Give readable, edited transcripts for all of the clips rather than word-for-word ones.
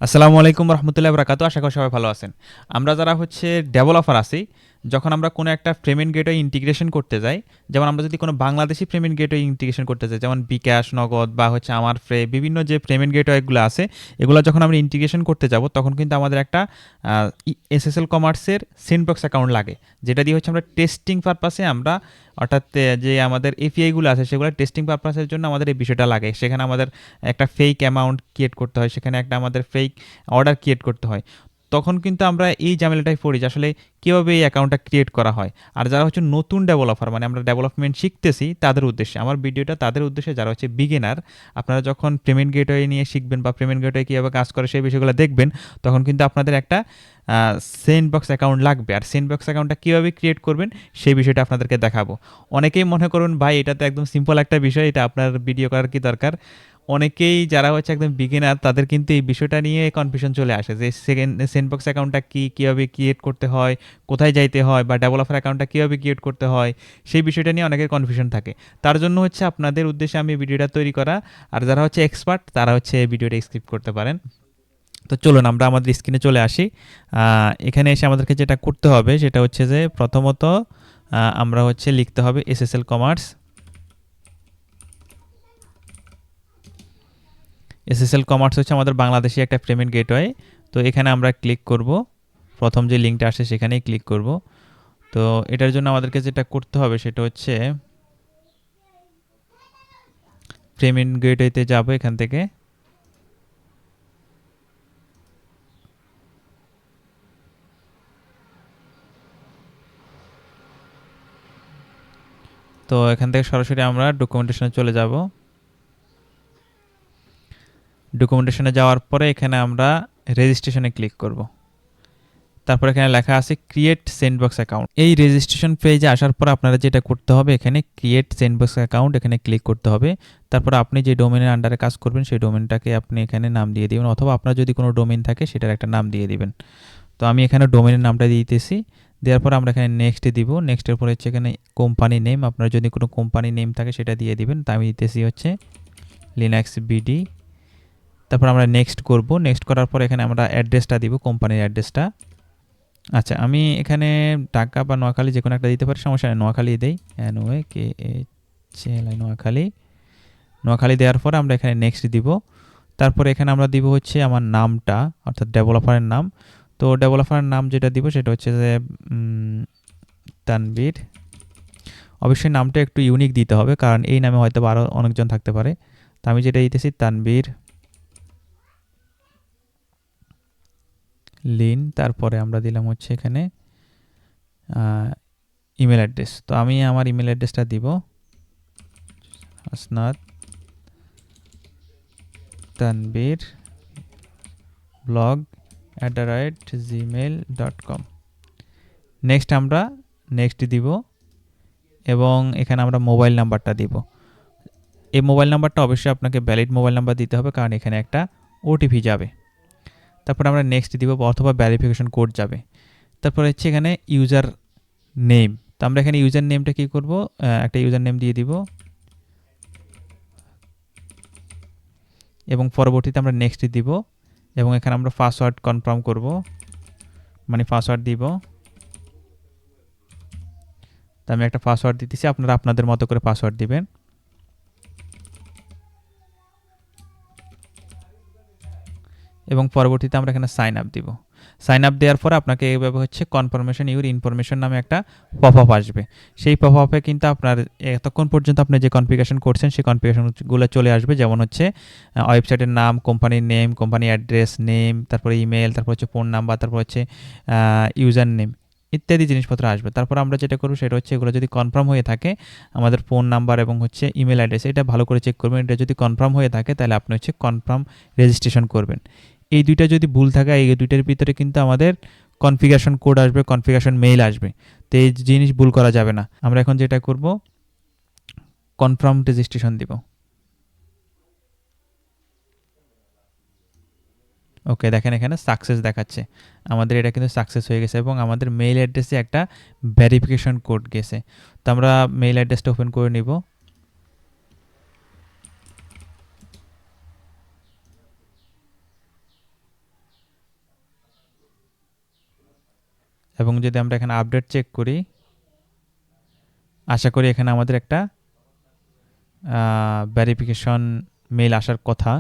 আসসালামু আলাইকুম রহমতুল্লাহ বরাকাতু। আশা করি সবাই ভালো আছেন। আমরা যারা হচ্ছে ডেভেলপার আছি, যখন আমরা কোনো একটা পেমেন্ট গেটওয়ে ইন্টিগ্রেশন করতে যাই, যেমন আমরা যদি কোনো বাংলাদেশি পেমেন্ট গেটওয়ে ইন্টিগ্রেশন করতে যাই, যেমন বিকাশ, নগদ বা হচ্ছে আমার বিভিন্ন যে পেমেন্ট গেটওয়েগুলো আছে, এগুলো যখন আমরা ইন্টিগ্রেশন করতে যাব, তখন কিন্তু আমাদের একটা এসএসএল কমার্সের সেন্ডবক্স অ্যাকাউন্ট লাগে, যেটা দিয়ে হচ্ছে আমরা টেস্টিং পারপাসে আমরা অর্থাৎ যে আমাদের এপিআইগুলো আছে সেগুলো টেস্টিং পারপাসের জন্য আমাদের এই বিষয়টা লাগে। সেখানে আমাদের একটা ফেক অ্যামাউন্ট ক্রিয়েট করতে হয়, সেখানে একটা আমাদের ফেক অর্ডার ক্রিয়েট করতে হয়। তখন কিন্তু আমরা এই ঝামেলাটাই পড়ি যে আসলে কীভাবে এই অ্যাকাউন্টটা ক্রিয়েট করা হয়। আর যারা হচ্ছে নতুন ডেভেলপার, মানে আমরা ডেভেলপমেন্ট শিখতেছি, তাদের উদ্দেশ্যে আমার ভিডিওটা, তাদের উদ্দেশ্যে যারা হচ্ছে বিগিনার, আপনারা যখন পেমেন্ট গেটওয়ে নিয়ে শিখবেন বা পেমেন্ট গেটওয়ে কীভাবে কাজ করে সেই বিষয়গুলো দেখবেন, তখন কিন্তু আপনাদের একটা সেন্ডবক্স অ্যাকাউন্ট লাগবে। আর সেন্ডবক্স অ্যাকাউন্টটা কীভাবে ক্রিয়েট করবেন সেই বিষয়টা আপনাদেরকে দেখাবো। অনেকেই মনে করুন ভাই এটা তো একদম সিম্পল একটা বিষয়, এটা আপনার ভিডিও করার কি দরকার। অনেকেই যারা হচ্ছে একদম বিগিনার, তাদের কিন্তু এই বিষয়টা নিয়ে কনফিউশন চলে আসে যে সেন্ডবক্স অ্যাকাউন্টটা কীভাবে ক্রিয়েট করতে হয়, কোথায় যাইতে হয়, বা ডেভেলপার অ্যাকাউন্টটা কীভাবে ক্রিয়েট করতে হয়, সেই বিষয়টা নিয়ে অনেকের কনফিউশন থাকে। তার জন্য হচ্ছে আপনাদের উদ্দেশ্যে আমি ভিডিওটা তৈরি করা। আর যারা হচ্ছে এক্সপার্ট তারা হচ্ছে এই ভিডিওটা স্কিপ করতে পারেন। তো চলুন আমরা আমাদের স্ক্রিনে চলে আসি। এখানে এসে আমাদেরকে যেটা করতে হবে সেটা হচ্ছে যে প্রথমত আমরা হচ্ছে লিখতে হবে এসএসএল কমার্স। এসএসএল কমার্স হচ্ছে আমাদের বাংলাদেশি একটা পেমেন্ট গেটওয়ে। তো এখানে আমরা ক্লিক করব, প্রথম যে লিঙ্কটা আসে সেখানেই ক্লিক করব। তো এটার জন্য আমাদেরকে যেটা করতে হবে সেটা হচ্ছে পেমেন্ট গেটওয়েতে যাব। এখান থেকে তো এখান থেকে সরাসরি আমরা ডকুমেন্টেশনে চলে যাব। ডকুমেন্টেশনে যাওয়ার পরে এখানে আমরা রেজিস্ট্রেশনে ক্লিক করব। তারপর এখানে লেখা আছে ক্রিয়েট সেন্ডবক্স অ্যাকাউন্ট। এই রেজিস্ট্রেশন পেজে আসার পর আপনারা যেটা করতে হবে, এখানে ক্রিয়েট সেন্ডবক্স অ্যাকাউন্ট এখানে ক্লিক করতে হবে। তারপর আপনি যে ডোমেনের আন্ডারে কাজ করবেন সেই ডোমেনটাকে আপনি এখানে নাম দিয়ে দিবেন, অথবা আপনার যদি কোনো ডোমেন থাকে সেটার একটা নাম দিয়ে দিবেন। তো আমি এখানে ডোমেনের নামটা দিতেছি। দেওয়ার পর আমরা এখানে নেক্সট দিব। নেক্সটের পরে হচ্ছে এখানে কোম্পানি নেম, আপনার যদি কোনো কোম্পানি নেম থাকে সেটা দিয়ে দিবেন। তা আমি দিতেছি হচ্ছে লিনাক্স বিডি। তারপর আমরা নেক্সট করব। নেক্সট করার পর এখানে আমরা অ্যাড্রেসটা দিব, কোম্পানির অ্যাড্রেসটা। আচ্ছা, আমি এখানে ঢাকা বা নোয়াখালী যে কোনো একটা দিতে পারি, সমস্যা নেই, নোয়াখালী দেই। NOAKHLI নোয়াখালী। নোয়াখালী দেওয়ার পর আমরা এখানে নেক্সট দিব। তারপরে এখানে আমরা দিব হচ্ছে আমার নামটা, অর্থাৎ ডেভেলপারের নাম। তো ডেভেলপারের নাম যেটা দিব সেটা হচ্ছে যে তানবীর। অবশ্যই নামটা একটু ইউনিক দিতে হবে, কারণ এই নামে হয়তো আরও অনেকজন থাকতে পারে। তো আমি যেটা দিতেছি তানবীর লিন। তারপরে আমরা দিলাম হচ্ছে এখানে ইমেল অ্যাড্রেস। তো আমি আমার ইমেল অ্যাড্রেসটা দিব আসনাদ তানবীর blog@gmail.com। নেক্সট আমরা নেক্সট দিব, এবং এখানে আমরা মোবাইল নাম্বারটা দিব। এই মোবাইল নাম্বারটা অবশ্যই আপনাকে ভ্যালিড মোবাইল নাম্বার দিতে হবে, কারণ এখানে একটা ওটিপি যাবে। তারপর আমরা নেক্সট দিব, অথবা ভ্যারিফিকেশন কোড যাবে। তারপর হচ্ছে এখানে ইউজার নেম। তো আমরা এখানে ইউজার নেমটা কী করব, একটা ইউজার নেম দিয়ে দিব, এবং পরবর্তীতে আমরা নেক্সট দিব, এবং এখানে আমরা পাসওয়ার্ড কনফার্ম করব, মানে পাসওয়ার্ড দিব। তো আমি একটা পাসওয়ার্ড দিতেছি, আপনারা আপনাদের মতো করে পাসওয়ার্ড দিবেন। এবং পরবর্তীতে আমরা এখানে সাইন আপ দিব। সাইন আপ দেওয়ার পর আপনাকে এইভাবে হচ্ছে কনফার্মেশন ইউর ইনফরমেশন নামে একটা পপ আপ আসবে। সেই পপ আপে কিন্তু আপনার এতক্ষণ পর্যন্ত আপনি যে কনফিগারেশন করছেন সেই কনফিগারেশনগুলো চলে আসবে, যেমন হচ্ছে ওয়েবসাইটের নাম, কোম্পানির নেম, কোম্পানি অ্যাড্রেস, নেম, তারপরে ইমেল, তারপর হচ্ছে ফোন নাম্বার, তারপর হচ্ছে ইউজার নেম ইত্যাদি জিনিসপত্র আসবে। তারপর আমরা যেটা করবো সেটা হচ্ছে এগুলো যদি কনফার্ম হয়ে থাকে, আমাদের ফোন নাম্বার এবং হচ্ছে ইমেল অ্যাড্রেস, এটা ভালো করে চেক করবেন। এটা যদি কনফার্ম হয়ে থাকে তাহলে আপনি হচ্ছে কনফার্ম রেজিস্ট্রেশন করবেন। এই দুইটা যদি ভুল থাকে, এই দুইটার ভিতরে কিন্তু আমাদের কনফিগারেশন কোড আসবে, কনফিগারেশন মেইল আসবে। তো এই জিনিস ভুল করা যাবে না। আমরা এখন যেটা করব, কনফার্ম রেজিস্ট্রেশন দিব। ওকে, দেখেন এখানে সাকসেস দেখাচ্ছে, আমাদের এটা কিন্তু সাকসেস হয়ে গেছে, এবং আমাদের মেইল অ্যাড্রেসে একটা ভেরিফিকেশন কোড গেছে। তো আমরা মেইল অ্যাড্রেসটা ওপেন করে নিব। এবং যদি আমরা এখানে আপডেট চেক করি, আশা করি এখানে আমাদের একটা ভেরিফিকেশন মেইল আসার কথা।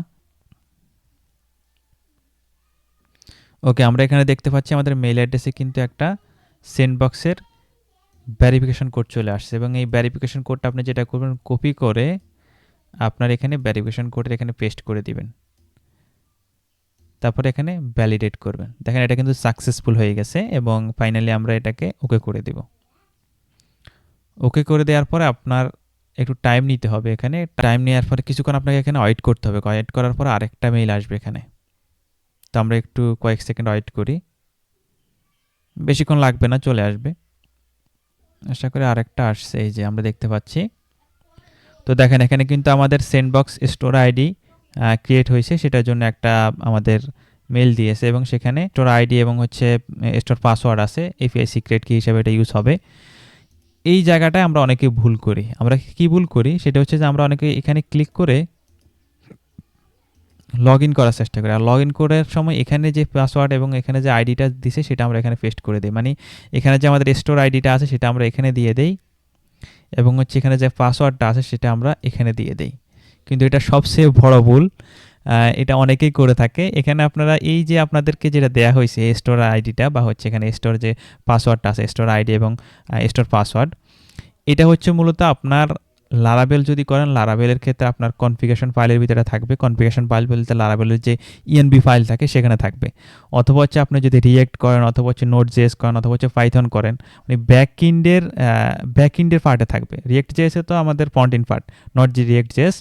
ওকে, আমরা এখানে দেখতে পাচ্ছি আমাদের মেইল অ্যাড্রেসে কিন্তু একটা সেন্ডবক্সের ভেরিফিকেশন কোড চলে আসছে এবং এই ভেরিফিকেশন কোডটা আপনি যেটা করবেন, কপি করে আপনার এখানে ভেরিফিকেশন কোডের এখানে পেস্ট করে দিবেন, তারপরে এখানে ভ্যালিডেট করবেন। দেখেন এটা কিন্তু সাকসেসফুল হয়ে গেছে এবং ফাইনালি আমরা এটাকে ওকে করে দিব। ওকে করে দেওয়ার পরে আপনার একটু টাইম নিতে হবে। এখানে টাইম নেওয়ার পরে কিছুক্ষণ আপনাকে এখানে ওয়েট করতে হবে। ওয়েট করার পর আরেকটা মেইল আসবে এখানে। তো আমরা একটু কয়েক সেকেন্ড ওয়েট করি, বেশিক্ষণ লাগবে না, চলে আসবে। আশা করি আরেকটা আসছে, এই যে আমরা দেখতে পাচ্ছি। তো দেখেন এখানে কিন্তু আমাদের সেন্ডবক্স স্টোর আইডি ক্রিয়েট হয়েছে, সেটার জন্য একটা আমাদের মেল দিয়েছে এবং সেখানে স্টোর আইডি এবং হচ্ছে স্টোর পাসওয়ার্ড আছে, এপিআই সিক্রেট কি হিসাবে এটা ইউজ হবে। এই জায়গাটায় আমরা অনেকে ভুল করি। আমরা কি ভুল করি সেটা হচ্ছে যে আমরা অনেকে এখানে ক্লিক করে লগ ইন করার চেষ্টা করি, আর লগ ইন করার সময় এখানে যে পাসওয়ার্ড এবং এখানে যে আইডিটা দিছে সেটা আমরা এখানে পেস্ট করে দিই। মানে এখানে যে আমাদের স্টোর আইডিটা আছে সেটা আমরা এখানে দিয়ে দেই এবং হচ্ছে এখানে যে পাসওয়ার্ডটা আছে সেটা আমরা এখানে দিয়ে দেই। কিন্তু এটা সবচেয়ে বড় ভুল, এটা অনেকেই করে থাকে। এখানে আপনারা এই যে আপনাদেরকে যেটা দেওয়া হয়েছে স্টোর আইডিটা বা হচ্ছে এখানে স্টোর যে পাসওয়ার্ডটা আছে, স্টোর আইডি এবং স্টোর পাসওয়ার্ড, এটা হচ্ছে মূলত আপনার লারাবেল যদি করেন, লারাবেলের ক্ষেত্রে আপনার কনফিগারেশন ফাইলের ভিতরে থাকবে। কনফিগারেশন ফাইল বলতে লারাবেলের যে ইএনবি ফাইল থাকে সেখানে থাকবে। অথবা হচ্ছে আপনি যদি রিয়েক্ট করেন, অথবা হচ্ছে নোট জেএস করেন, অথবা হচ্ছে পাইথন করেন, মানে ব্যাকইন্ডের পার্টে থাকবে। রিয়েক্ট জেএসে তো আমাদের ফ্রন্ট ইন পার্ট, নট যে রিয়েক্ট জেএস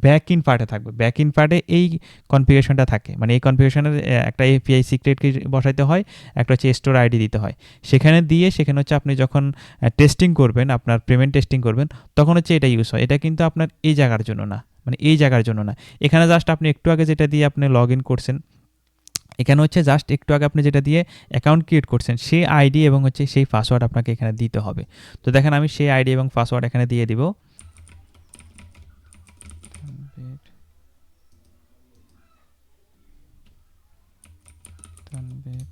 ব্যাক ইন পার্টে থাকবে। ব্যাক ইন পার্টে এই কনফিগারেশনটা থাকে, মানে এই কনফিগারেশনের একটা এপিআই সিক্রেটকে বসাইতে হয়, একটা হচ্ছে স্টোর আইডি দিতে হয়। সেখানে দিয়ে সেখানে হচ্ছে আপনি যখন টেস্টিং করবেন, আপনার পেমেন্ট টেস্টিং করবেন, তখন হচ্ছে এটা ইউজ হয়। এটা কিন্তু আপনার এই জায়গার জন্য না, মানে এই জায়গার জন্য না। এখানে জাস্ট আপনি একটু আগে যেটা দিয়ে আপনি লগ ইন করছেন, এখানে হচ্ছে জাস্ট একটু আগে আপনি যেটা দিয়ে অ্যাকাউন্ট ক্রিয়েট করছেন সেই আইডি এবং হচ্ছে সেই পাসওয়ার্ড আপনাকে এখানে দিতে হবে। তো দেখেন আমি সেই আইডি এবং পাসওয়ার্ড এখানে দিয়ে দিব। তানভীর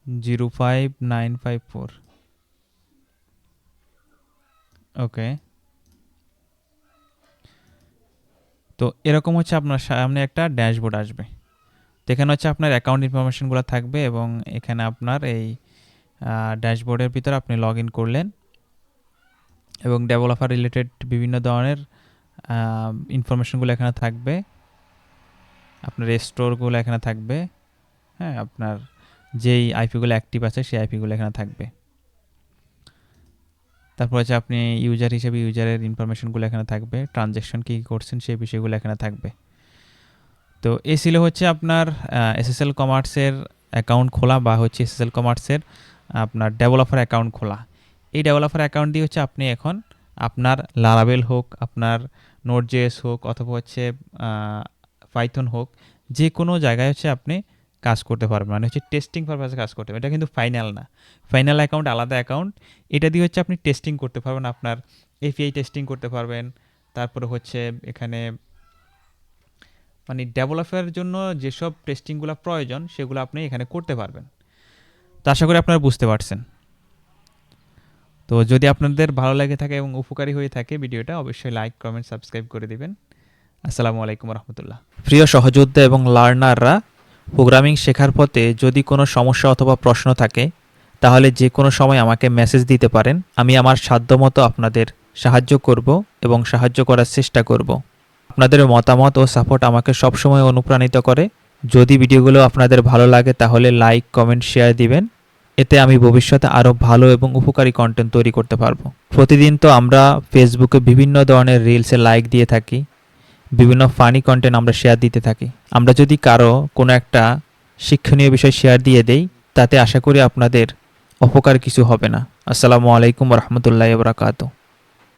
05954। ওকে, তো এরকম হচ্ছে আপনার সামনে একটা ড্যাশবোর্ড আসবে। তো এখানে হচ্ছে আপনার অ্যাকাউন্ট ইনফরমেশনগুলো থাকবে এবং এখানে আপনার এই ড্যাশবোর্ডের ভিতরে আপনি লগ ইন করলেন এবং ডেভেলপার রিলেটেড বিভিন্ন ধরনের ইনফরমেশনগুলো এখানে থাকবে। আপনার স্টোরগুলো এখানে থাকবে, হ্যাঁ, আপনার যেই আইপিগুলো অ্যাক্টিভ আছে সেই আইপিগুলো এখানে থাকবে। তারপর হচ্ছে আপনি ইউজার হিসেবে ইউজারের ইনফরমেশনগুলো এখানে থাকবে, ট্রানজ্যাকশন কী করছেন সেই বিষয়গুলো এখানে থাকবে। তো এই ছিল হচ্ছে আপনার এসএসএল কমার্সের অ্যাকাউন্ট খোলা বা হচ্ছে এসএসএল কমার্সের আপনার ডেভেলপার অ্যাকাউন্ট খোলা। এই ডেভেলপার অ্যাকাউন্ট দিয়ে হচ্ছে আপনি এখন আপনার লারাবেল হোক, আপনার নোট জেএস হোক, অথবা হচ্ছে পাইথন হোক, যে কোনো জায়গায় হচ্ছে আপনি কাজ করতে পারবেন। মানে হচ্ছে টেস্টিং পারপাসে কাজ করতে পারবেন। এটা কিন্তু ফাইনাল না, ফাইনাল অ্যাকাউন্ট আলাদা অ্যাকাউন্ট। এটা দিয়ে হচ্ছে আপনি টেস্টিং করতে পারবেন, আপনার এপিআই টেস্টিং করতে পারবেন। তারপরে হচ্ছে এখানে মানে ডেভেলপারের জন্য যেসব টেস্টিংগুলো প্রয়োজন সেগুলো আপনি এখানে করতে পারবেন। তো আশা করি আপনারা বুঝতে পারছেন। তো যদি আপনাদের ভালো লেগে থাকে এবং উপকারী হয়ে থাকে ভিডিওটা, অবশ্যই লাইক, কমেন্ট, সাবস্ক্রাইব করে দিবেন। আসসালামু আলাইকুম রহমতুল্লাহ। প্রিয় সহযোদ্ধা এবং লার্নাররা, প্রোগ্রামিং শেখার পথে যদি কোনো সমস্যা অথবা প্রশ্ন থাকে তাহলে যে কোনো সময় আমাকে মেসেজ দিতে পারেন। আমি আমার সাধ্যমতো আপনাদের সাহায্য করব এবং সাহায্য করার চেষ্টা করব। আপনাদের মতামত ও সাপোর্ট আমাকে সবসময় অনুপ্রাণিত করে। যদি ভিডিওগুলো আপনাদের ভালো লাগে তাহলে লাইক, কমেন্ট, শেয়ার দিবেন। এতে আমি ভবিষ্যতে আরও ভালো এবং উপকারী কন্টেন্ট তৈরি করতে পারবো। প্রতিদিন তো আমরা ফেসবুকে বিভিন্ন ধরনের রিলসে লাইক দিয়ে থাকি, বিভিন্ন ফানি কন্টেন্ট আমরা শেয়ার দিতে থাকি। আমরা যদি কারো কোনো একটা শিক্ষণীয় বিষয় শেয়ার দিয়ে দেই, তাতে আশা করি আপনাদের অপকার কিছু হবে না। আসসালামু আলাইকুম রহমতুল্লাহি ওয়া বারাকাতুহু।